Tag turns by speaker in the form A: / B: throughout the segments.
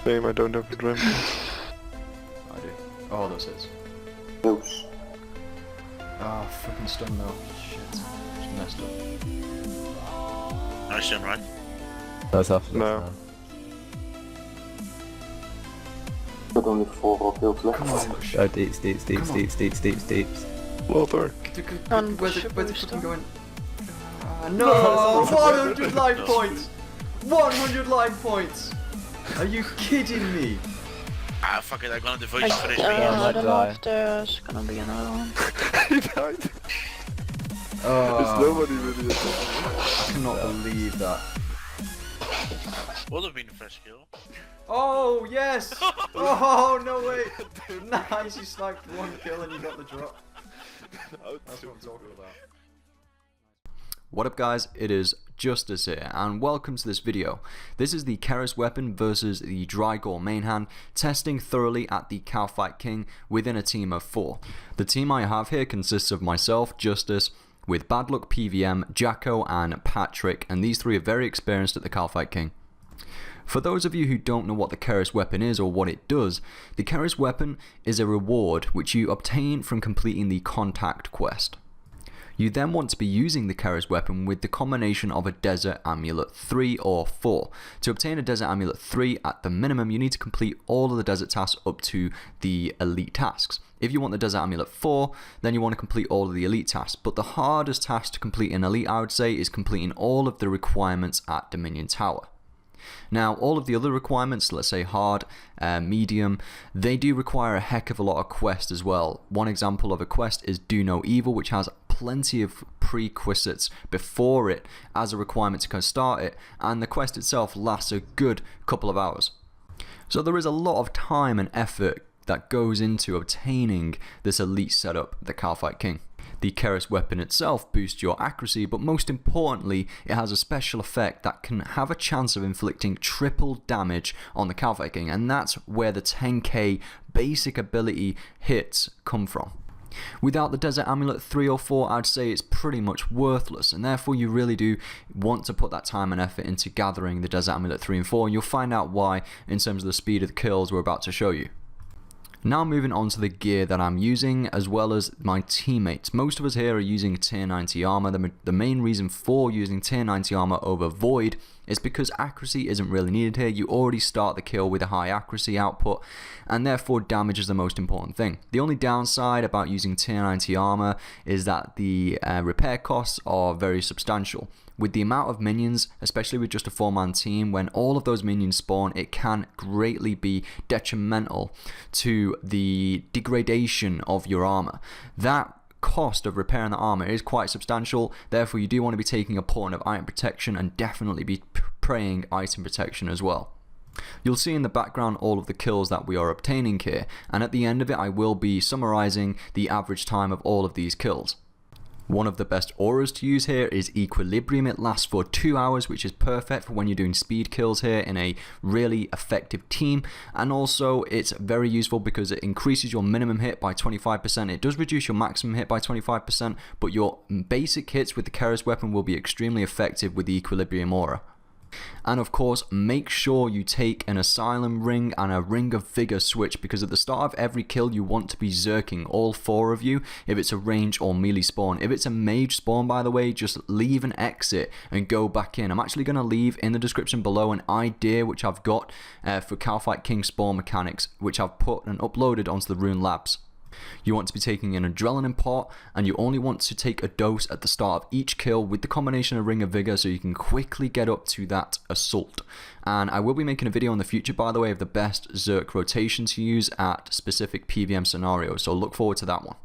A: Same, I don't have a drum.
B: I do. Oh, that's it.
C: Oops.
B: Ah, fucking stun now. Shit. Just messed up.
D: Nice stun, right?
E: That's off.
A: No.
C: Got only 4 kills left.
B: Come on,
E: Oh, deeps.
A: Well done.
B: Where's it fucking going? No! 100 life points! 100 life points! Are you kidding me?
D: Ah, fuck it, I'm gonna devote you for this
E: I
D: video.
E: don't know
F: if there's gonna be another one.
A: He died. There's
B: Oh,
A: nobody really.
B: I cannot believe that.
D: Would have been the first kill.
B: Oh, yes! Oh, no way! Nice, you sniped 1 kill and you got the drop. That's what I'm talking about. What up guys, it is Justice here, and welcome to this video. This is the KERIS weapon versus the Drygore main hand, testing thoroughly at the Kalphite King within a team of 4. The team I have here consists of myself, Justice, with Bad Luck PVM, Jacko and Patrick, and these 3 are very experienced at the Kalphite King. For those of you who don't know what the KERIS weapon is or what it does, the KERIS weapon is a reward which you obtain from completing the contact quest. You then want to be using the KERIS weapon with the combination of a Desert Amulet 3 or 4. To obtain a Desert Amulet 3, at the minimum you need to complete all of the desert tasks up to the elite tasks. If you want the Desert Amulet 4, then you want to complete all of the elite tasks, but the hardest task to complete in elite, I would say, is completing all of the requirements at Dominion Tower. Now, all of the other requirements, let's say hard, medium, they do require a heck of a lot of quest as well. One example of a quest is Do No Evil, which has plenty of prerequisites before it as a requirement to start it, and the quest itself lasts a good couple of hours. So there is a lot of time and effort that goes into obtaining this elite setup, the Kalphite King. The KERIS weapon itself boosts your accuracy, but most importantly, it has a special effect that can have a chance of inflicting triple damage on the Kalphite King, and that's where the 10k basic ability hits come from. Without the Desert Amulet 3 or 4, I'd say it's pretty much worthless, and therefore you really do want to put that time and effort into gathering the Desert Amulet 3 and 4, and you'll find out why in terms of the speed of the kills we're about to show you. Now moving on to the gear that I'm using, as well as my teammates. Most of us here are using tier 90 armor. The main reason for using tier 90 armor over Void is because accuracy isn't really needed here. You already start the kill with a high accuracy output, and therefore damage is the most important thing. The only downside about using tier 90 armor is that the repair costs are very substantial. With the amount of minions, especially with just a 4-man team, when all of those minions spawn, it can greatly be detrimental to the degradation of your armor. That cost of repairing the armor is quite substantial, therefore you do want to be taking a point of item protection and definitely be praying item protection as well. You'll see in the background all of the kills that we are obtaining here, and at the end of it I will be summarizing the average time of all of these kills. One of the best auras to use here is Equilibrium. It lasts for 2 hours, which is perfect for when you're doing speed kills here in a really effective team, and also it's very useful because it increases your minimum hit by 25%. It does reduce your maximum hit by 25%, but your basic hits with the KERIS weapon will be extremely effective with the Equilibrium aura. And of course, make sure you take an Asylum ring and a Ring of Vigor switch, because at the start of every kill you want to be zerking, all 4 of you, if it's a range or melee spawn. If it's a mage spawn, by the way, just leave and exit and go back in. I'm actually going to leave in the description below an idea which I've got for Kalphite King spawn mechanics, which I've put and uploaded onto the Runelabs. You want to be taking an adrenaline pot, and you only want to take a dose at the start of each kill with the combination of Ring of Vigor so you can quickly get up to that assault. And I will be making a video in the future, by the way, of the best Zerk rotation to use at specific PVM scenarios, so look forward to that one.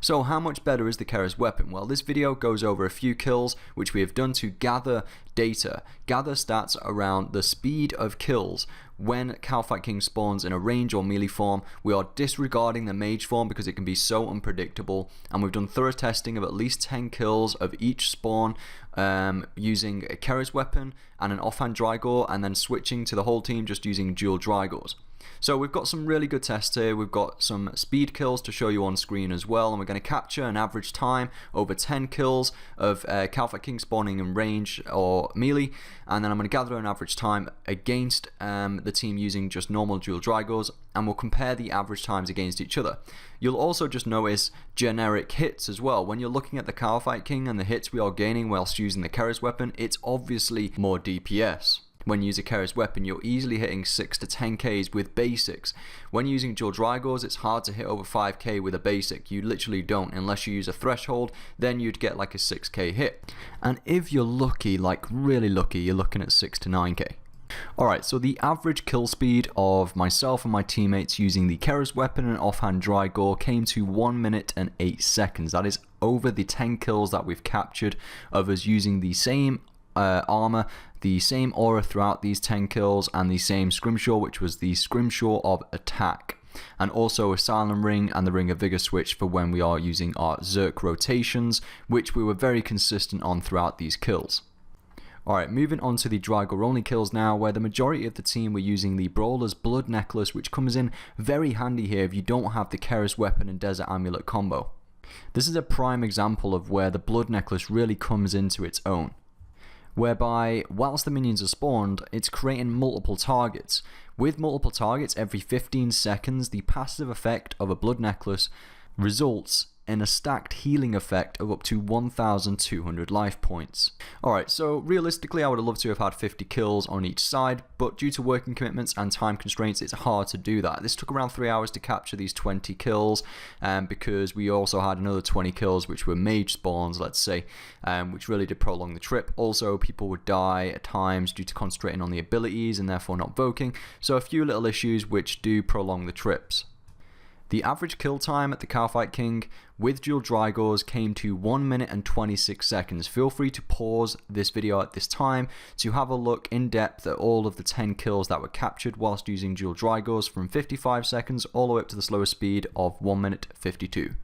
B: So how much better is the KERIS weapon? Well, this video goes over a few kills which we have done to gather data, gather stats around the speed of kills when Kalphite King spawns in a range or melee form. We are disregarding the mage form because it can be so unpredictable, and we've done thorough testing of at least 10 kills of each spawn using a KERIS weapon and an offhand Drygore, and then switching to the whole team just using dual Drygores. So we've got some really good tests here. We've got some speed kills to show you on screen as well, and we're going to capture an average time over 10 kills of Kalphite King spawning in range or melee, and then I'm going to gather an average time against the the team using just normal dual Drygores, and we'll compare the average times against each other. You'll also just notice generic hits as well. When you're looking at the Kalphite King and the hits we are gaining whilst using the KERIS weapon, it's obviously more DPS. When you use a KERIS weapon, you're easily hitting 6 to 10Ks with basics. When using dual Drygores, it's hard to hit over 5K with a basic. You literally don't, unless you use a threshold, then you'd get like a 6K hit. And if you're lucky, like really lucky, you're looking at 6 to 9K. Alright, so the average kill speed of myself and my teammates using the KERIS weapon and offhand Drygore came to 1 minute and 8 seconds. That is over the 10 kills that we've captured of us using the same armor, the same aura throughout these 10 kills, and the same scrimshaw, which was the scrimshaw of attack, and also a silent ring and the ring of vigor switch for when we are using our Zerk rotations, which we were very consistent on throughout these kills. Alright, moving on to the Drygore only kills now, where the majority of the team were using the Brawler's Blood Necklace, which comes in very handy here if you don't have the KERIS weapon and Desert Amulet combo. This is a prime example of where the Blood Necklace really comes into its own, whereby whilst the minions are spawned, it's creating multiple targets. With multiple targets every 15 seconds, the passive effect of a Blood Necklace results in a stacked healing effect of up to 1,200 life points. Alright, so realistically I would have loved to have had 50 kills on each side, but due to working commitments and time constraints it's hard to do that. This took around 3 hours to capture these 20 kills, because we also had another 20 kills which were mage spawns, let's say, which really did prolong the trip. Also, people would die at times due to concentrating on the abilities and therefore not voking, so a few little issues which do prolong the trips. The average kill time at the Kalphite King with dual Drygores came to 1 minute and 26 seconds. Feel free to pause this video at this time to have a look in depth at all of the 10 kills that were captured whilst using dual Drygores, from 55 seconds all the way up to the slowest speed of 1 minute 52.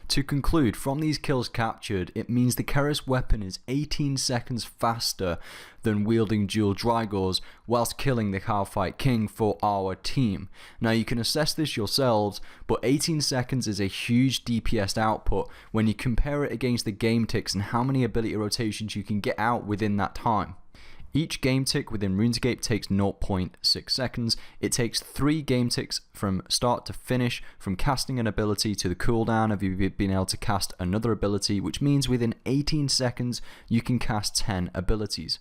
B: To conclude, from these kills captured, it means the KERIS weapon is 18 seconds faster than wielding dual Drygores whilst killing the Kalphite King for our team. Now you can assess this yourselves, but 18 seconds is a huge DPS output when you compare it against the game ticks and how many ability rotations you can get out within that time. Each game tick within RuneScape takes 0.6 seconds. It takes 3 game ticks from start to finish, from casting an ability to the cooldown of you being able to cast another ability, which means within 18 seconds you can cast 10 abilities.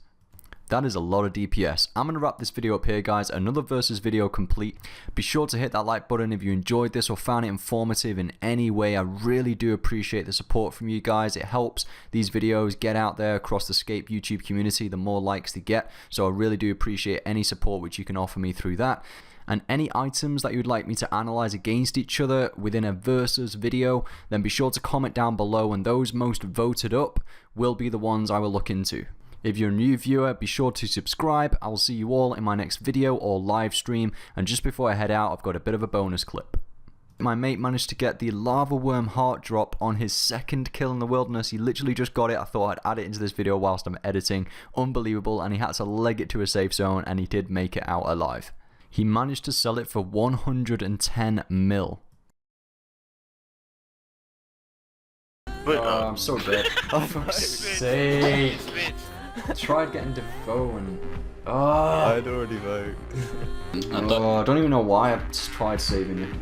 B: That is a lot of DPS. I'm going to wrap this video up here, guys. Another versus video complete. Be sure to hit that like button if you enjoyed this or found it informative in any way. I really do appreciate the support from you guys. It helps these videos get out there across the Scape YouTube community, the more likes they get. So I really do appreciate any support which you can offer me through that. And any items that you'd like me to analyze against each other within a versus video, then be sure to comment down below, and those most voted up will be the ones I will look into. If you're a new viewer, be sure to subscribe. I will see you all in my next video or live stream. And just before I head out, I've got a bit of a bonus clip. My mate managed to get the lava worm heart drop on his second kill in the wilderness. He literally just got it. I thought I'd add it into this video whilst I'm editing. Unbelievable. And he had to leg it to a safe zone, and he did make it out alive. He managed to sell it for 110 mil. I'm so dead. Oh, for fuck's sake. I tried getting Defoe and...
A: I'd already vote.
B: I don't even know why I just tried saving you.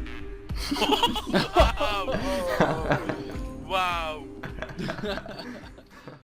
D: Wow. Wow.